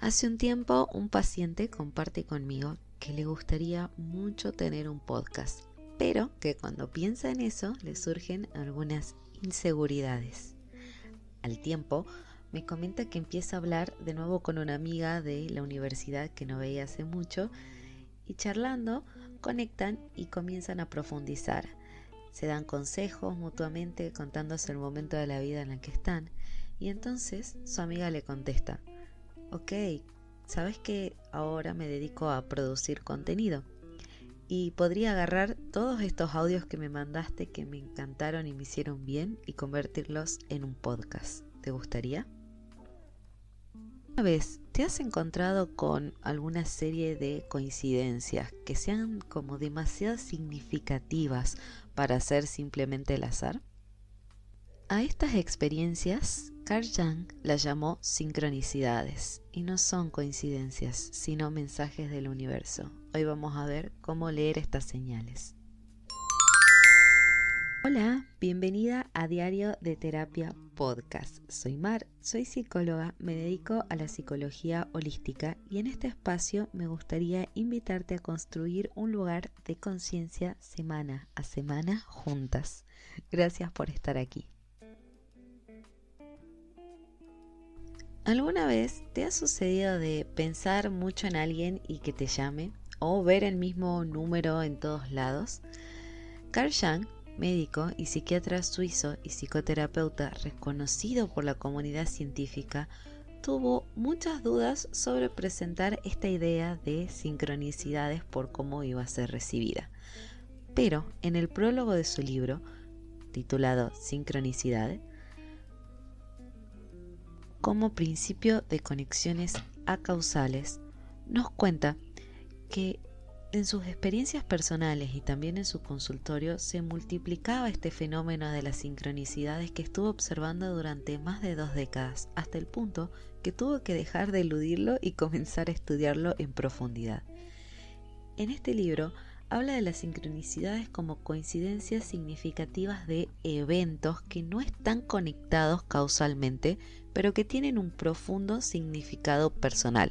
Hace un tiempo un paciente comparte conmigo que le gustaría mucho tener un podcast, pero que cuando piensa en eso le surgen algunas inseguridades. Al tiempo me comenta que empieza a hablar de nuevo con una amiga de la universidad que no veía hace mucho y charlando conectan y comienzan a profundizar. Se dan consejos mutuamente contándose el momento de la vida en el que están y entonces su amiga le contesta: ok, sabes que ahora me dedico a producir contenido y podría agarrar todos estos audios que me mandaste que me encantaron y me hicieron bien y convertirlos en un podcast. ¿Te gustaría? Una vez, ¿te has encontrado con alguna serie de coincidencias que sean como demasiado significativas para ser simplemente el azar? A estas experiencias, Carl Jung las llamó sincronicidades, y no son coincidencias, sino mensajes del universo. Hoy vamos a ver cómo leer estas señales. Hola, bienvenida a Diario de Terapia Podcast. Soy Mar, soy psicóloga, me dedico a la psicología holística y en este espacio me gustaría invitarte a construir un lugar de conciencia semana a semana juntas. Gracias por estar aquí. ¿Alguna vez te ha sucedido de pensar mucho en alguien y que te llame o ver el mismo número en todos lados? Carl Jung, médico y psiquiatra suizo y psicoterapeuta reconocido por la comunidad científica, tuvo muchas dudas sobre presentar esta idea de sincronicidades por cómo iba a ser recibida. Pero en el prólogo de su libro, titulado Sincronicidades, como principio de conexiones acausales, nos cuenta que en sus experiencias personales y también en su consultorio se multiplicaba este fenómeno de las sincronicidades que estuvo observando durante más de 2 décadas, hasta el punto que tuvo que dejar de eludirlo y comenzar a estudiarlo en profundidad. En este libro habla de las sincronicidades como coincidencias significativas de eventos que no están conectados causalmente, pero que tienen un profundo significado personal.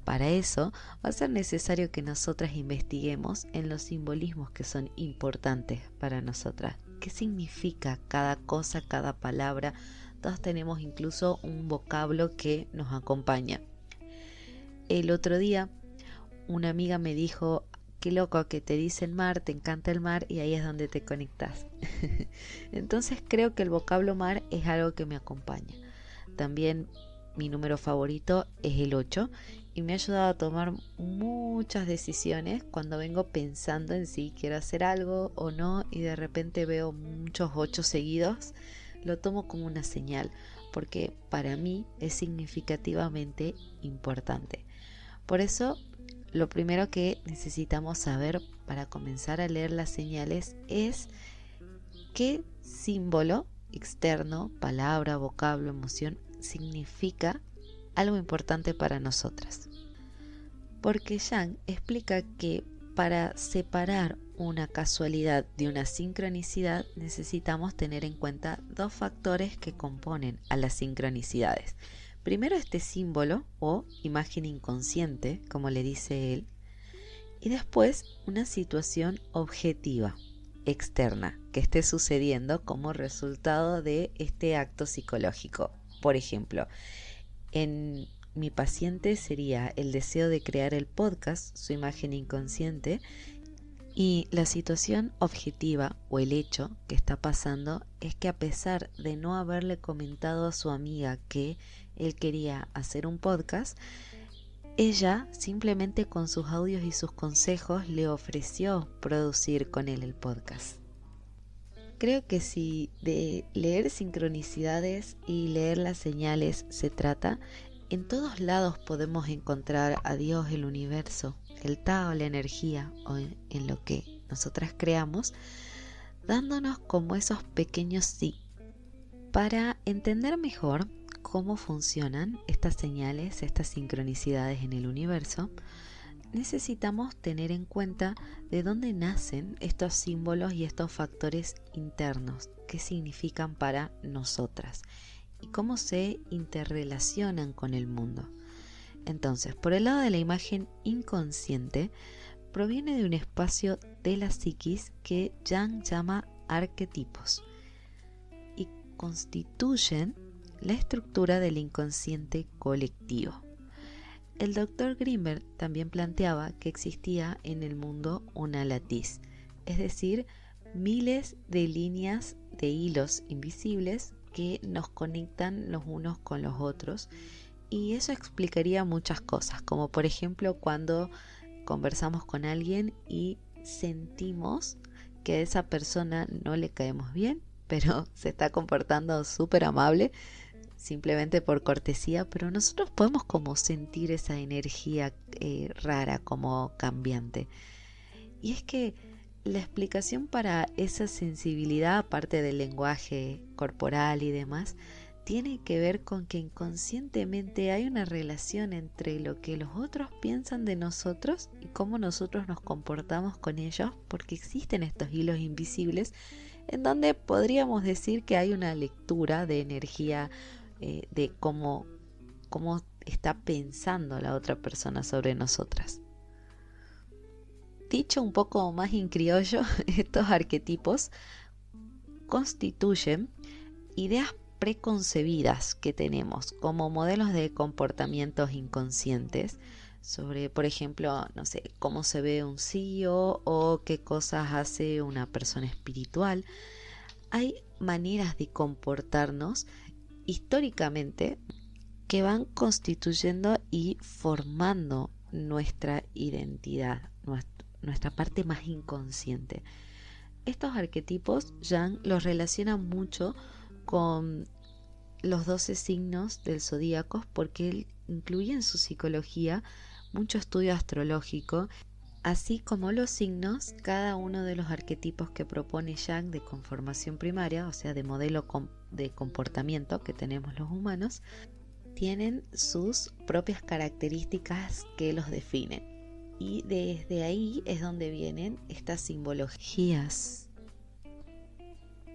Para eso va a ser necesario que nosotras investiguemos en los simbolismos que son importantes para nosotras. ¿Qué significa cada cosa, cada palabra? Todos tenemos incluso un vocablo que nos acompaña. El otro día una amiga me dijo: qué loco que te dicen mar, te encanta el mar y ahí es donde te conectas. Entonces creo que el vocablo mar es algo que me acompaña. También mi número favorito es el 8 y me ha ayudado a tomar muchas decisiones cuando vengo pensando en si quiero hacer algo o no y de repente veo muchos 8 seguidos. Lo tomo como una señal porque para mí es significativamente importante. Por eso lo primero que necesitamos saber para comenzar a leer las señales es qué símbolo externo, palabra, vocablo, emoción, significa algo importante para nosotras. Porque Jung explica que para separar una casualidad de una sincronicidad necesitamos tener en cuenta 2 factores que componen a las sincronicidades. Primero, este símbolo o imagen inconsciente, como le dice él, y después una situación objetiva, externa, que esté sucediendo como resultado de este acto psicológico. Por ejemplo, en mi paciente sería el deseo de crear el podcast, su imagen inconsciente, y la situación objetiva o el hecho que está pasando es que a pesar de no haberle comentado a su amiga que él quería hacer un podcast, ella simplemente con sus audios y sus consejos le ofreció producir con él el podcast. Creo que si de leer sincronicidades y leer las señales se trata, en todos lados podemos encontrar a Dios, el universo, el Tao, la energía o en lo que nosotras creamos, dándonos como esos pequeños sí. Para entender mejor cómo funcionan estas señales, estas sincronicidades en el universo, necesitamos tener en cuenta de dónde nacen estos símbolos y estos factores internos, qué significan para nosotras y cómo se interrelacionan con el mundo. Entonces, por el lado de la imagen inconsciente, proviene de un espacio de la psiquis que Jung llama arquetipos y constituyen la estructura del inconsciente colectivo. El Dr. Grimberg también planteaba que existía en el mundo una latiz, es decir, miles de líneas de hilos invisibles que nos conectan los unos con los otros, y eso explicaría muchas cosas, como por ejemplo cuando conversamos con alguien y sentimos que a esa persona no le caemos bien, pero se está comportando súper amable simplemente por cortesía, pero nosotros podemos como sentir esa energía rara, como cambiante. Y es que la explicación para esa sensibilidad, aparte del lenguaje corporal y demás, tiene que ver con que inconscientemente hay una relación entre lo que los otros piensan de nosotros y cómo nosotros nos comportamos con ellos, porque existen estos hilos invisibles en donde podríamos decir que hay una lectura de energía, de cómo está pensando la otra persona sobre nosotras. Dicho un poco más en criollo, estos arquetipos constituyen ideas preconcebidas que tenemos como modelos de comportamientos inconscientes sobre, por ejemplo, no sé, cómo se ve un CEO o qué cosas hace una persona espiritual. Hay maneras de comportarnos históricamente que van constituyendo y formando nuestra identidad, nuestra parte más inconsciente. Estos arquetipos Jung los relaciona mucho con los 12 signos del zodíaco, porque él incluye en su psicología mucho estudio astrológico, así como los signos. Cada uno de los arquetipos que propone Jung de conformación primaria, o sea, de modelo de comportamiento que tenemos los humanos, tienen sus propias características que los definen. Y desde ahí es donde vienen estas simbologías.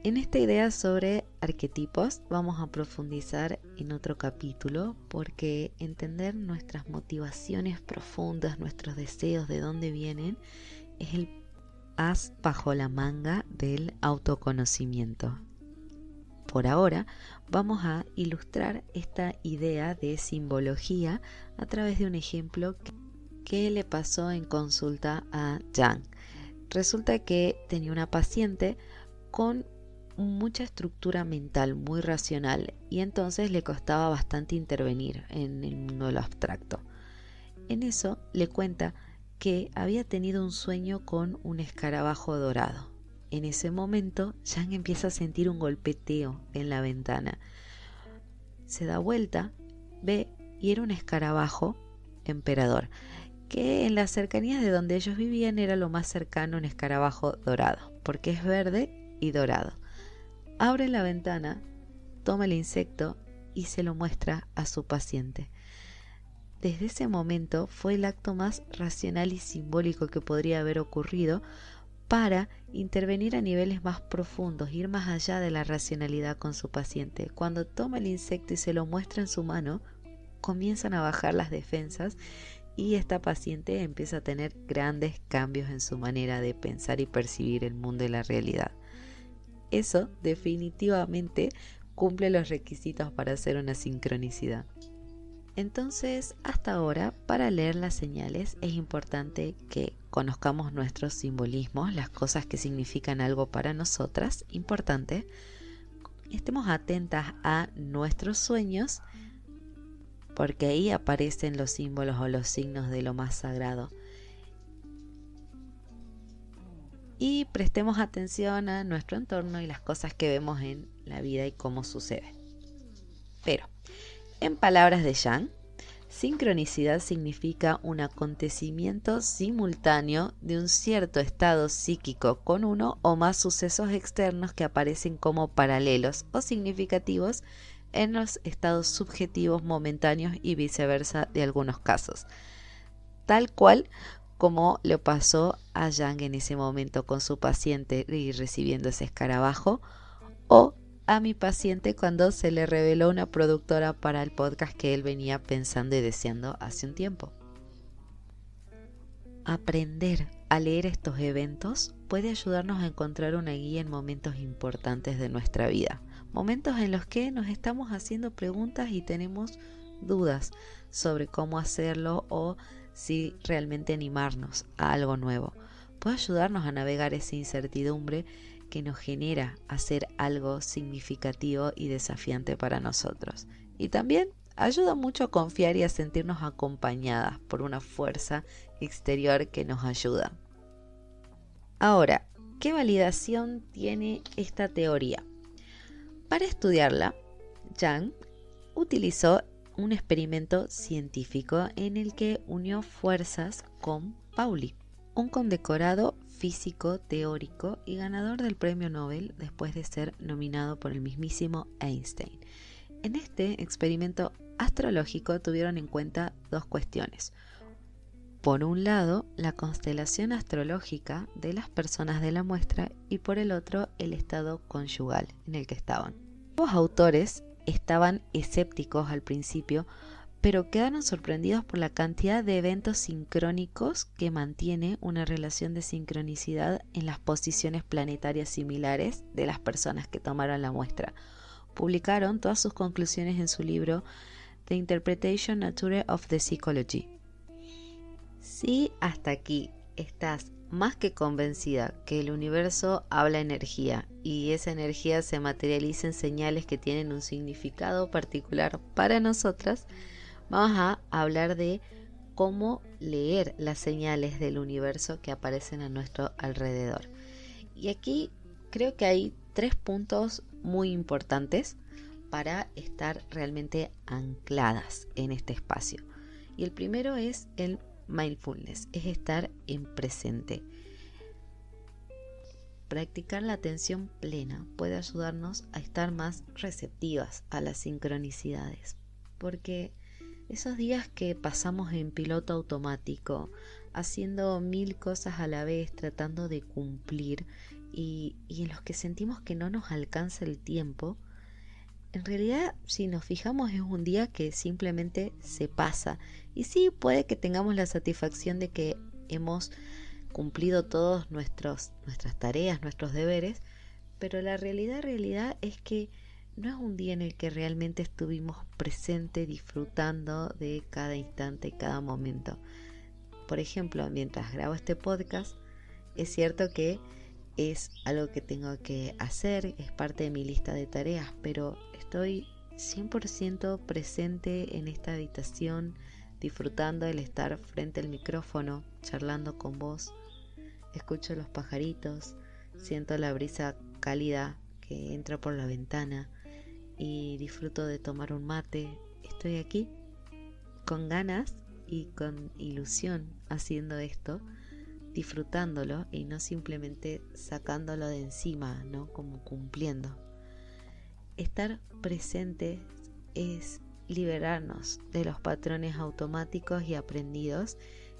En esta idea sobre arquetipos vamos a profundizar en otro capítulo, porque entender nuestras motivaciones profundas, nuestros deseos, de dónde vienen, es el as bajo la manga del autoconocimiento. Por ahora vamos a ilustrar esta idea de simbología a través de un ejemplo que le pasó en consulta a Jung. Resulta que tenía una paciente con mucha estructura mental, muy racional, y entonces le costaba bastante intervenir en el mundo de lo abstracto. En eso le cuenta que había tenido un sueño con un escarabajo dorado. En ese momento Jung empieza a sentir un golpeteo en la ventana. Se da vuelta, ve, y era un escarabajo emperador, que en las cercanías de donde ellos vivían era lo más cercano a un escarabajo dorado, porque es verde y dorado. Abre la ventana, toma el insecto y se lo muestra a su paciente. Desde ese momento fue el acto más racional y simbólico que podría haber ocurrido para intervenir a niveles más profundos, ir más allá de la racionalidad con su paciente. Cuando toma el insecto y se lo muestra en su mano, comienzan a bajar las defensas y esta paciente empieza a tener grandes cambios en su manera de pensar y percibir el mundo y la realidad. Eso definitivamente cumple los requisitos para hacer una sincronicidad. Entonces, hasta ahora, para leer las señales es importante que conozcamos nuestros simbolismos, las cosas que significan algo para nosotras, importante. Estemos atentas a nuestros sueños, porque ahí aparecen los símbolos o los signos de lo más sagrado. Y prestemos atención a nuestro entorno y las cosas que vemos en la vida y cómo sucede. Pero, en palabras de Jung, sincronicidad significa un acontecimiento simultáneo de un cierto estado psíquico con uno o más sucesos externos que aparecen como paralelos o significativos en los estados subjetivos momentáneos y viceversa de algunos casos. Tal cual como le pasó a Jung en ese momento con su paciente y recibiendo ese escarabajo, o a mi paciente cuando se le reveló una productora para el podcast que él venía pensando y deseando hace un tiempo. Aprender a leer estos eventos puede ayudarnos a encontrar una guía en momentos importantes de nuestra vida, momentos en los que nos estamos haciendo preguntas y tenemos dudas sobre cómo hacerlo o si realmente animarnos a algo nuevo. Puede ayudarnos a navegar esa incertidumbre que nos genera hacer algo significativo y desafiante para nosotros. Y también ayuda mucho a confiar y a sentirnos acompañadas por una fuerza exterior que nos ayuda. Ahora, ¿qué validación tiene esta teoría? Para estudiarla, Jung utilizó un experimento científico en el que unió fuerzas con Pauli, un condecorado físico teórico y ganador del premio Nobel después de ser nominado por el mismísimo Einstein. En este experimento astrológico tuvieron en cuenta dos cuestiones. Por un lado, la constelación astrológica de las personas de la muestra y por el otro, el estado conyugal en el que estaban. Los autores estaban escépticos al principio, pero quedaron sorprendidos por la cantidad de eventos sincrónicos que mantiene una relación de sincronicidad en las posiciones planetarias similares de las personas que tomaron la muestra. Publicaron todas sus conclusiones en su libro The Interpretation Nature of the Psychology. Si hasta aquí estás más que convencida que el universo habla energía y esa energía se materializa en señales que tienen un significado particular para nosotras, vamos a hablar de cómo leer las señales del universo que aparecen a nuestro alrededor. Y aquí creo que hay 3 puntos muy importantes para estar realmente ancladas en este espacio. Y el primero es el mindfulness, es estar en presente. Practicar la atención plena puede ayudarnos a estar más receptivas a las sincronicidades, porque esos días que pasamos en piloto automático, haciendo 1000 cosas a la vez, tratando de cumplir y en los que sentimos que no nos alcanza el tiempo, en realidad, si nos fijamos, es un día que simplemente se pasa. Y sí, puede que tengamos la satisfacción de que hemos cumplido todas nuestras tareas, nuestros deberes, pero la realidad es que no es un día en el que realmente estuvimos presentes, disfrutando de cada instante, cada momento. Por ejemplo, mientras grabo este podcast, es cierto que es algo que tengo que hacer, es parte de mi lista de tareas, pero estoy 100% presente en esta habitación, disfrutando el estar frente al micrófono, charlando con vos. Escucho los pajaritos, siento la brisa cálida que entra por la ventana y disfruto de tomar un mate. Estoy aquí con ganas y con ilusión haciendo esto, disfrutándolo y no simplemente sacándolo de encima, ¿no? Como cumpliendo. Estar presente es liberarnos de los patrones automáticos y aprendidos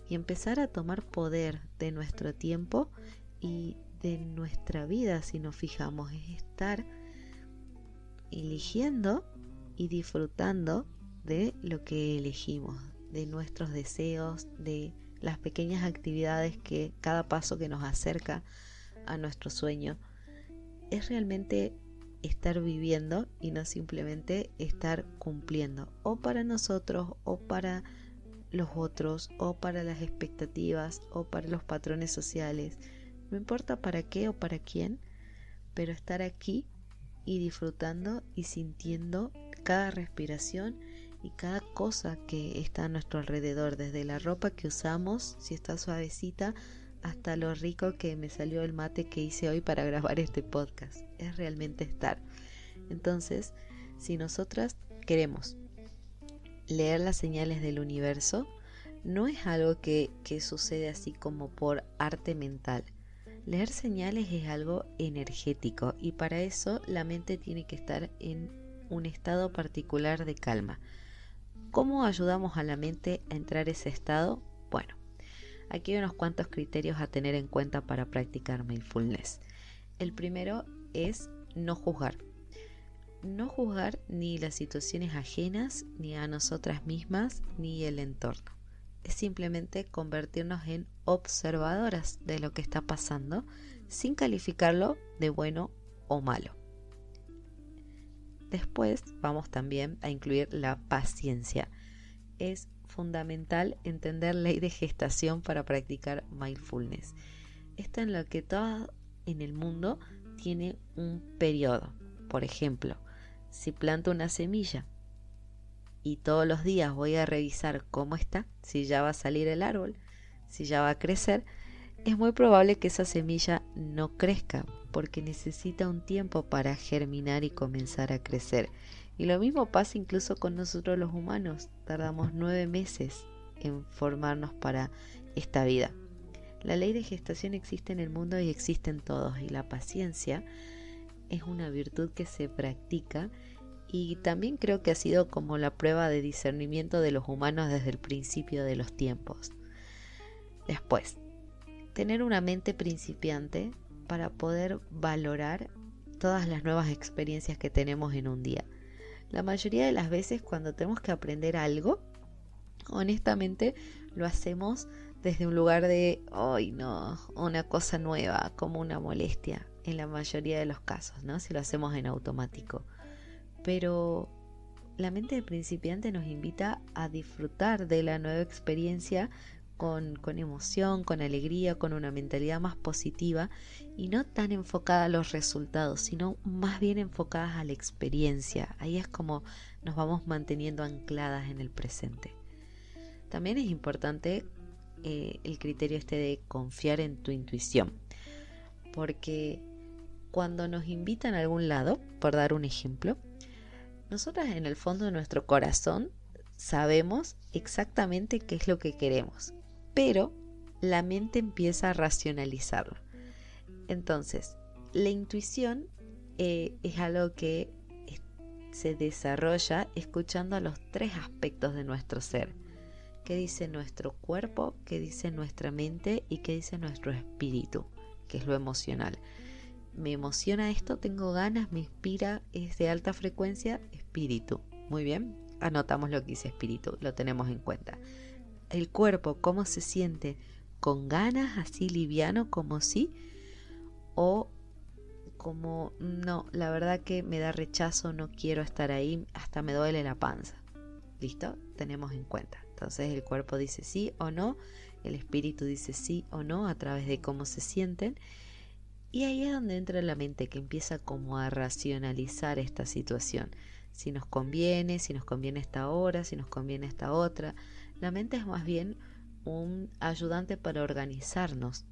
y empezar a tomar poder de nuestro tiempo y de nuestra vida, si nos fijamos. Es estar eligiendo y disfrutando de lo que elegimos, de nuestros deseos, de las pequeñas actividades que cada paso que nos acerca a nuestro sueño. Es realmente estar viviendo y no simplemente estar cumpliendo, o para nosotros, o para los otros, o para las expectativas, o para los patrones sociales. No importa para qué o para quién, pero estar aquí y disfrutando y sintiendo cada respiración y cada cosa que está a nuestro alrededor, desde la ropa que usamos, si está suavecita, hasta lo rico que me salió el mate que hice hoy para grabar este podcast. Es realmente estar. Entonces, si nosotras queremos leer las señales del universo, no es algo que sucede así como por arte mental. Leer señales es algo energético y para eso la mente tiene que estar en un estado particular de calma. ¿Cómo ayudamos a la mente a entrar a ese estado? Bueno, aquí hay unos cuantos criterios a tener en cuenta para practicar mindfulness. El primero es no juzgar. no juzgar ni las situaciones ajenas, ni a nosotras mismas, ni el entorno. Es simplemente convertirnos en observadoras de lo que está pasando, sin calificarlo de bueno o malo. Después vamos también a incluir la paciencia. Es fundamental entender ley de gestación para practicar mindfulness. Esto en lo que todo en el mundo tiene un periodo. Por ejemplo, si planto una semilla y todos los días voy a revisar cómo está, si ya va a salir el árbol, si ya va a crecer, es muy probable que esa semilla no crezca porque necesita un tiempo para germinar y comenzar a crecer. Y lo mismo pasa incluso con nosotros los humanos. Tardamos 9 meses en formarnos para esta vida. La ley de gestación existe en el mundo y existe en todos. Y la paciencia es una virtud que se practica y también creo que ha sido como la prueba de discernimiento de los humanos desde el principio de los tiempos. Después, tener una mente principiante para poder valorar todas las nuevas experiencias que tenemos en un día. La mayoría de las veces cuando tenemos que aprender algo, honestamente lo hacemos desde un lugar de, ¡ay no!, una cosa nueva, como una molestia, en la mayoría de los casos, ¿no? Si lo hacemos en automático. Pero la mente de principiante nos invita a disfrutar de la nueva experiencia con emoción, con alegría, con una mentalidad más positiva y no tan enfocada a los resultados, sino más bien enfocadas a la experiencia. Ahí es como nos vamos manteniendo ancladas en el presente. También es importante el criterio de confiar en tu intuición, porque cuando nos invitan a algún lado, por dar un ejemplo, nosotras en el fondo de nuestro corazón sabemos exactamente qué es lo que queremos, pero la mente empieza a racionalizarlo. Entonces, la intuición es algo que se desarrolla escuchando a los 3 aspectos de nuestro ser. ¿Qué dice nuestro cuerpo? ¿Qué dice nuestra mente? ¿Y qué dice nuestro espíritu? Que es lo emocional. Me emociona esto, tengo ganas, me inspira, es de alta frecuencia, espíritu. Muy bien, anotamos lo que dice espíritu, lo tenemos en cuenta. El cuerpo, ¿cómo se siente? ¿Con ganas, así liviano, como sí? ¿O como no, la verdad que me da rechazo, no quiero estar ahí, hasta me duele la panza? ¿Listo? Tenemos en cuenta. Entonces el cuerpo dice sí o no, el espíritu dice sí o no a través de cómo se sienten. Y ahí es donde entra la mente, que empieza como a racionalizar esta situación. Si nos conviene esta hora, si nos conviene esta otra. La mente es más bien un ayudante para organizarnos,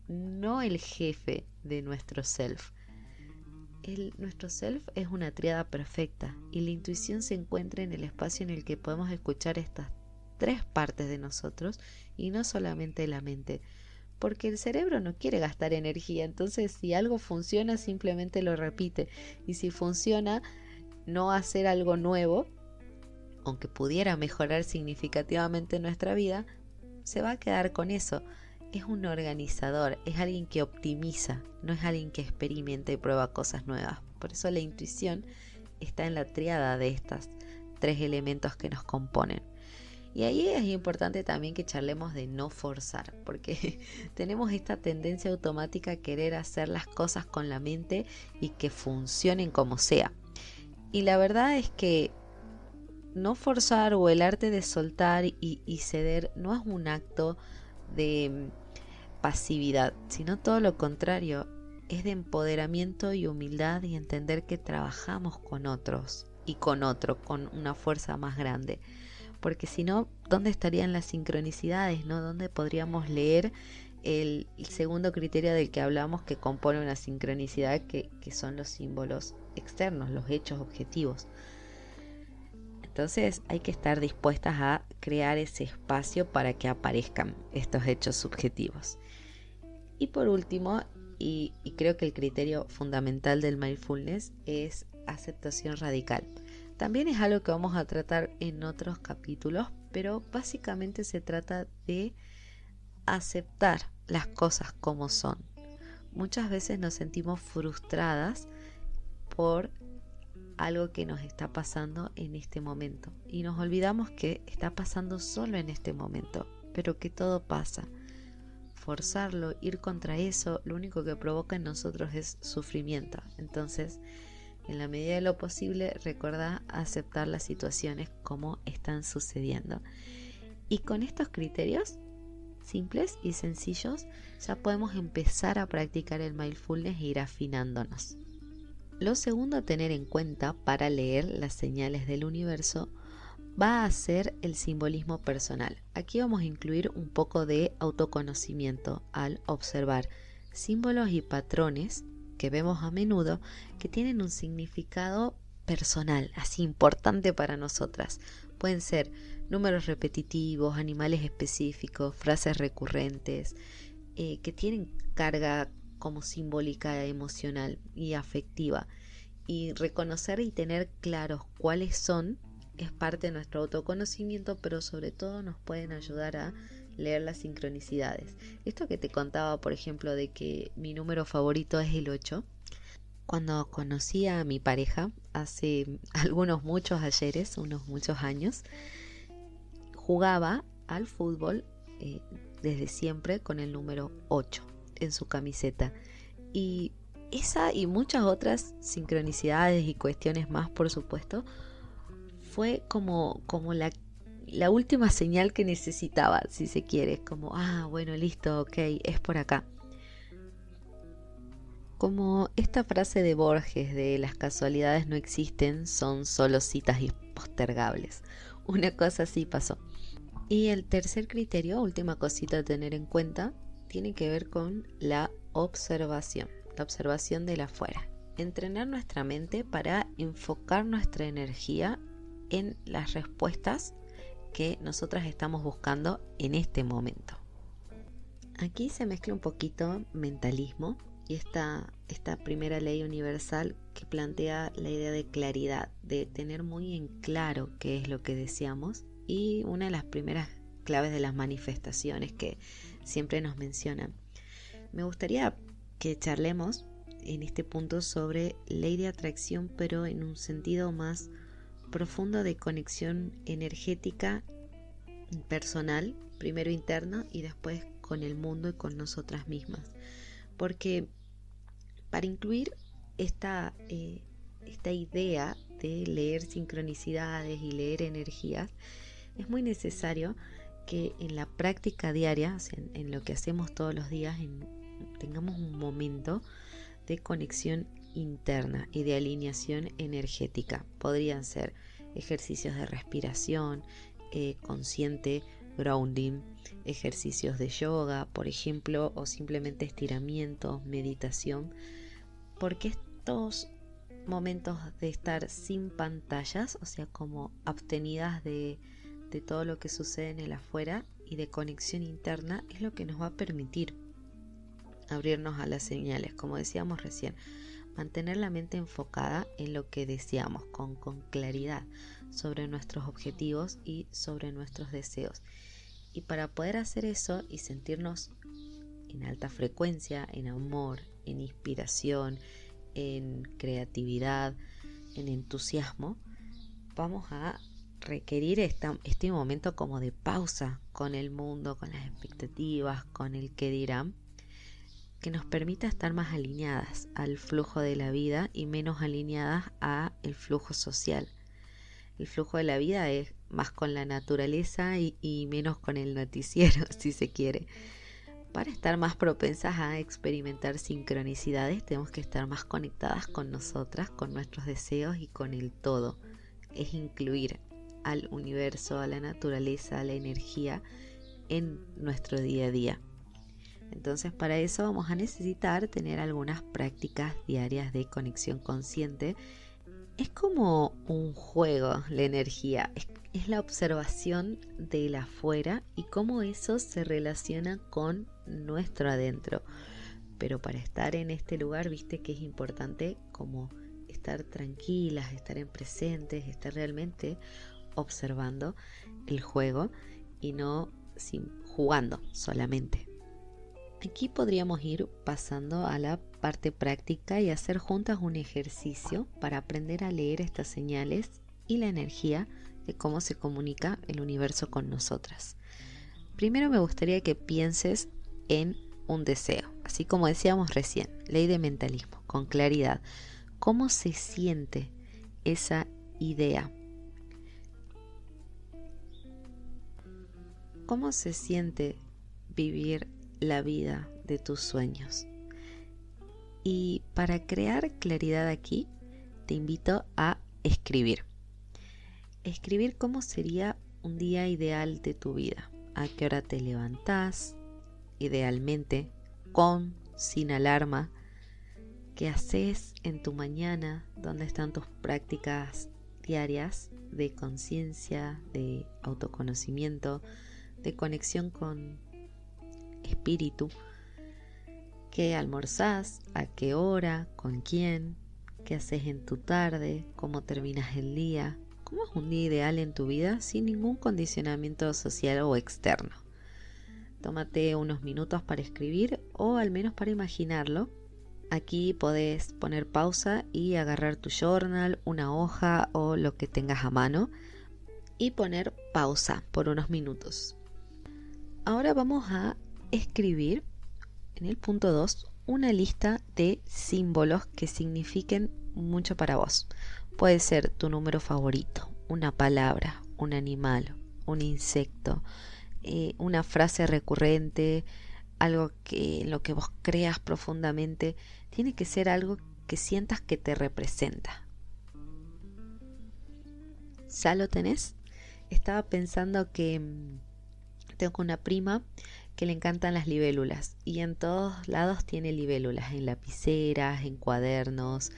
no el jefe de nuestro self. Nuestro self es una tríada perfecta y la intuición se encuentra en el espacio en el que podemos escuchar estas 3 partes de nosotros y no solamente la mente. Porque el cerebro no quiere gastar energía, entonces si algo funciona simplemente lo repite, y si funciona no hacer algo nuevo, aunque pudiera mejorar significativamente nuestra vida, se va a quedar con eso. Es un organizador, es alguien que optimiza, no es alguien que experimenta y prueba cosas nuevas. Por eso la intuición está en la tríada de estas 3 elementos que nos componen. Y ahí es importante también que charlemos de no forzar, porque tenemos esta tendencia automática a querer hacer las cosas con la mente y que funcionen como sea. Y la verdad es que no forzar o el arte de soltar y ceder no es un acto de pasividad, sino todo lo contrario, es de empoderamiento y humildad y entender que trabajamos con otros y con una fuerza más grande. Porque si no, ¿dónde estarían las sincronicidades, no? ¿Dónde podríamos leer el segundo criterio del que hablamos, que compone una sincronicidad, que son los símbolos externos, los hechos objetivos? Entonces hay que estar dispuestas a crear ese espacio para que aparezcan estos hechos subjetivos. Y por último, y creo que el criterio fundamental del mindfulness es aceptación radical. También es algo que vamos a tratar en otros capítulos, pero básicamente se trata de aceptar las cosas como son. Muchas veces nos sentimos frustradas por algo que nos está pasando en este momento. Y nos olvidamos que está pasando solo en este momento, pero que todo pasa. Forzarlo, ir contra eso, lo único que provoca en nosotros es sufrimiento. Entonces, en la medida de lo posible, recordá aceptar las situaciones como están sucediendo. Y con estos criterios simples y sencillos, ya podemos empezar a practicar el mindfulness e ir afinándonos. Lo segundo a tener en cuenta para leer las señales del universo va a ser el simbolismo personal. Aquí vamos a incluir un poco de autoconocimiento al observar símbolos y patrones que vemos a menudo que tienen un significado personal, así importante para nosotras. Pueden ser números repetitivos, animales específicos, frases recurrentes, que tienen carga como simbólica, emocional y afectiva. Y reconocer y tener claros cuáles son es parte de nuestro autoconocimiento, pero sobre todo nos pueden ayudar a leer las sincronicidades. Esto que te contaba, por ejemplo, de que mi número favorito es el 8. Cuando conocí a mi pareja, hace unos muchos años, jugaba al fútbol desde siempre con el número 8 en su camiseta. Y esa y muchas otras sincronicidades y cuestiones más, por supuesto, fue como la última señal que necesitaba, si se quiere. Como, bueno, listo, ok, es por acá. Como esta frase de Borges de las casualidades no existen, son solo citas impostergables. Una cosa así pasó. Y el tercer criterio, última cosita a tener en cuenta, tiene que ver con la observación de la afuera. Entrenar nuestra mente para enfocar nuestra energía en las respuestas que nosotras estamos buscando en este momento. Aquí se mezcla un poquito mentalismo y esta primera ley universal que plantea la idea de claridad, de tener muy en claro qué es lo que deseamos, y una de las primeras claves de las manifestaciones que siempre nos mencionan. Me gustaría que charlemos en este punto sobre ley de atracción, pero en un sentido más profundo de conexión energética personal, primero interna y después con el mundo y con nosotras mismas. Porque para incluir esta idea de leer sincronicidades y leer energías, es muy necesario que en la práctica diaria, o sea, en lo que hacemos todos los días, tengamos un momento de conexión interna y de alineación energética. Podrían ser ejercicios de respiración consciente, grounding, ejercicios de yoga, por ejemplo, o simplemente estiramientos, meditación, porque estos momentos de estar sin pantallas, o sea, como abstenidas de todo lo que sucede en el afuera y de conexión interna, es lo que nos va a permitir abrirnos a las señales, como decíamos recién, mantener la mente enfocada en lo que deseamos, con claridad sobre nuestros objetivos y sobre nuestros deseos. Y para poder hacer eso y sentirnos en alta frecuencia, en amor, en inspiración, en creatividad, en entusiasmo, vamos a requerir este momento como de pausa con el mundo, con las expectativas, con el qué dirán, que nos permita estar más alineadas al flujo de la vida y menos alineadas a el flujo social. El flujo de la vida es más con la naturaleza y menos con el noticiero, si se quiere. Para estar más propensas a experimentar sincronicidades, tenemos que estar más conectadas con nosotras, con nuestros deseos y con el todo. Es incluir al universo, a la naturaleza, a la energía en nuestro día a día. Entonces, para eso vamos a necesitar tener algunas prácticas diarias de conexión consciente. Es como un juego la energía, es la observación del afuera y cómo eso se relaciona con nuestro adentro. Pero para estar en este lugar, viste que es importante como estar tranquilas, estar en presentes, estar realmente observando el juego y no jugando solamente. Aquí podríamos ir pasando a la parte práctica y hacer juntas un ejercicio para aprender a leer estas señales y la energía de cómo se comunica el universo con nosotras. Primero me gustaría que pienses en un deseo, así como decíamos recién, ley de mentalismo, con claridad. ¿Cómo se siente esa idea? ¿Cómo se siente vivir la vida de tus sueños? Y para crear claridad aquí, te invito a escribir. Escribir cómo sería un día ideal de tu vida. ¿A qué hora te levantás? Idealmente, con, sin alarma. ¿Qué haces en tu mañana? ¿Dónde están tus prácticas diarias de conciencia, de autoconocimiento, de conexión con espíritu? ¿Qué almorzás? ¿A qué hora? ¿Con quién? ¿Qué haces en tu tarde? ¿Cómo terminas el día? ¿Cómo es un día ideal en tu vida sin ningún condicionamiento social o externo? Tómate unos minutos para escribir o al menos para imaginarlo. Aquí podés poner pausa y agarrar tu journal, una hoja o lo que tengas a mano y poner pausa por unos minutos. Ahora vamos a escribir en el punto 2 una lista de símbolos que signifiquen mucho para vos. Puede ser tu número favorito, una palabra, un animal, un insecto, una frase recurrente, algo que en lo que vos creas profundamente. Tiene que ser algo que sientas que te representa. ¿Ya lo tenés? Estaba pensando que tengo una prima que le encantan las libélulas y en todos lados tiene libélulas, en lapiceras, en cuadernos,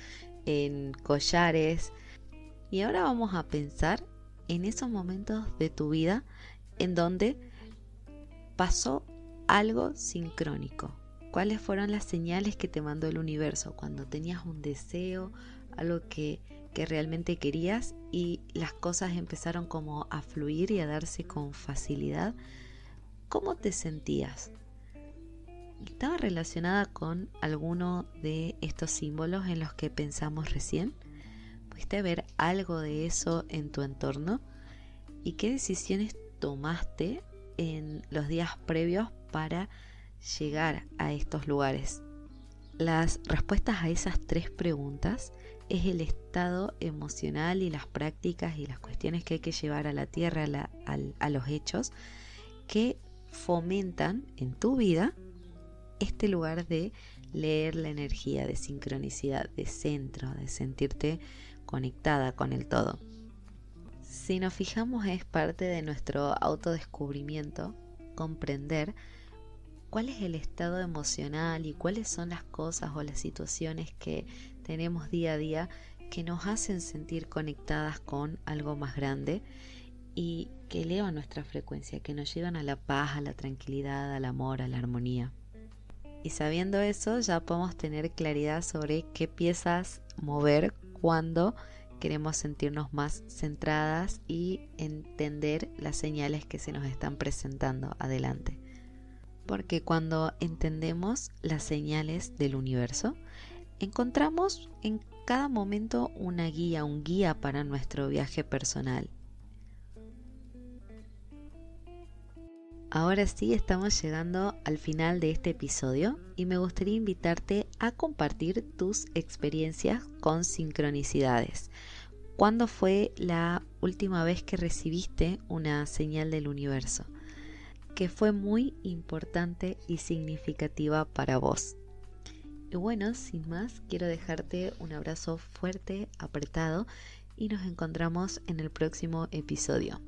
en collares. Y ahora vamos a pensar en esos momentos de tu vida en donde pasó algo sincrónico. ¿Cuáles fueron las señales que te mandó el universo cuando tenías un deseo, algo que realmente querías y las cosas empezaron como a fluir y a darse con facilidad? ¿Cómo te sentías? ¿Estaba relacionada con alguno de estos símbolos en los que pensamos recién? ¿Pudiste ver algo de eso en tu entorno? ¿Y qué decisiones tomaste en los días previos para llegar a estos lugares? Las respuestas a esas 3 preguntas es el estado emocional y las prácticas y las cuestiones que hay que llevar a la tierra, a los hechos, que fomentan en tu vida este lugar de leer la energía, de sincronicidad, de centro, de sentirte conectada con el todo. Si nos fijamos, es parte de nuestro autodescubrimiento comprender cuál es el estado emocional y cuáles son las cosas o las situaciones que tenemos día a día que nos hacen sentir conectadas con algo más grande y que elevan nuestra frecuencia, que nos llevan a la paz, a la tranquilidad, al amor, a la armonía. Y sabiendo eso, ya podemos tener claridad sobre qué piezas mover cuando queremos sentirnos más centradas y entender las señales que se nos están presentando adelante. Porque cuando entendemos las señales del universo, encontramos en cada momento una guía, un guía para nuestro viaje personal. Ahora sí, estamos llegando al final de este episodio y me gustaría invitarte a compartir tus experiencias con sincronicidades. ¿Cuándo fue la última vez que recibiste una señal del universo que fue muy importante y significativa para vos? Y bueno, sin más, quiero dejarte un abrazo fuerte, apretado y nos encontramos en el próximo episodio.